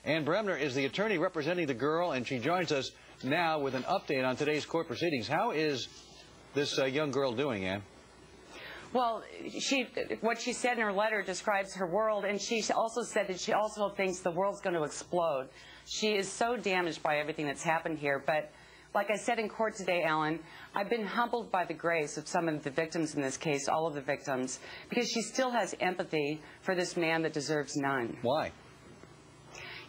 Ann Bremner is the attorney representing the girl, and she joins us now with an update on today's court proceedings. How is this young girl doing, Ann? Well, what she said in her letter describes her world, and she also said that she also thinks the world's going to explode. She is so damaged by everything that's happened here, but like I said in court today, Alan, I've been humbled by the grace of some of the victims in this case, all of the victims, because she still has empathy for this man that deserves none. Why?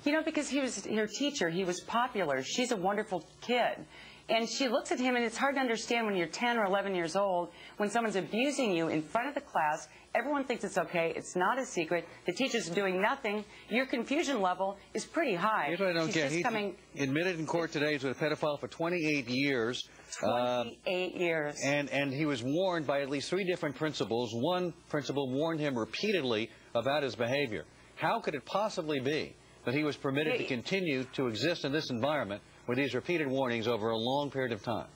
You know, because he was her teacher, he was popular, she's a wonderful kid. And she looks at him, and it's hard to understand when you're 10 or 11 years old, when someone's abusing you in front of the class, everyone thinks it's okay, it's not a secret, the teacher's doing nothing, your confusion level is pretty high. Here's what I don't get. He admitted in court today he's been a pedophile for 28 years. 28 years. And he was warned by at least 3 different principals. One principal warned him repeatedly about his behavior. How could it possibly be that he was permitted to continue to exist in this environment with these repeated warnings over a long period of time?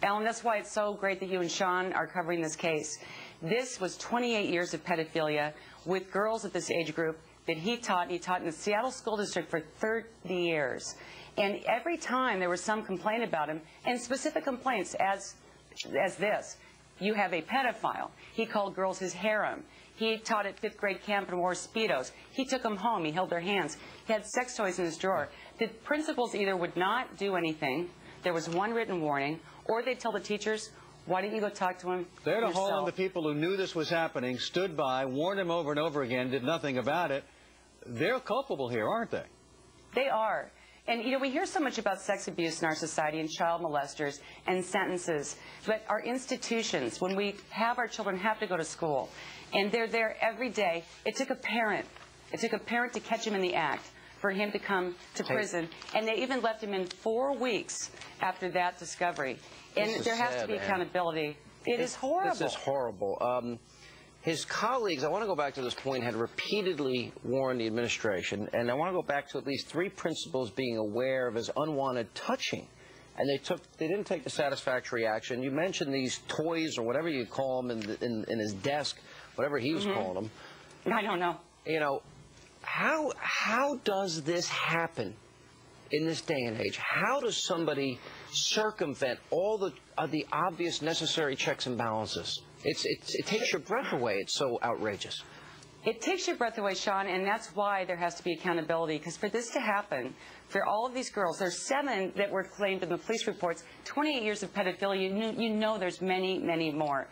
Alan, that's why it's so great that you and Shayne are covering this case. This was 28 years of pedophilia with girls at this age group that he taught. He taught in the Seattle School District for 30 years. And every time there was some complaint about him, and specific complaints as this, you have a pedophile. He called girls his harem. He taught at 5th grade camp and wore Speedos. He took them home. He held their hands. He had sex toys in his drawer. The principals either would not do anything, there was one written warning, or they'd tell the teachers, why don't you go talk to him They're to yourself? hold on the people who knew this was happening, stood by, warned him over and over again, did nothing about it. They're culpable here, aren't they? They are. And, you know, we hear so much about sex abuse in our society and child molesters and sentences, but our institutions, when we have our children have to go to school, and they're there every day, it took a parent to catch him in the act for him to come to prison, and they even left him in 4 weeks after that discovery. And there has to be accountability. It is horrible. This is horrible. His colleagues, I want to go back to this point, had repeatedly warned the administration, and I want to go back to at least 3 principals being aware of his unwanted touching, and they didn't take the satisfactory action. You mentioned these toys or whatever you call them in his desk, whatever he was calling them. I don't know. You know, how does this happen in this day and age? How does somebody circumvent all the obvious necessary checks and balances? It takes your breath away. It's so outrageous. It takes your breath away, Shayne, and that's why there has to be accountability. Because for this to happen, for all of these girls, there's 7 that were claimed in the police reports, 28 years of pedophilia. You know there's many, many more.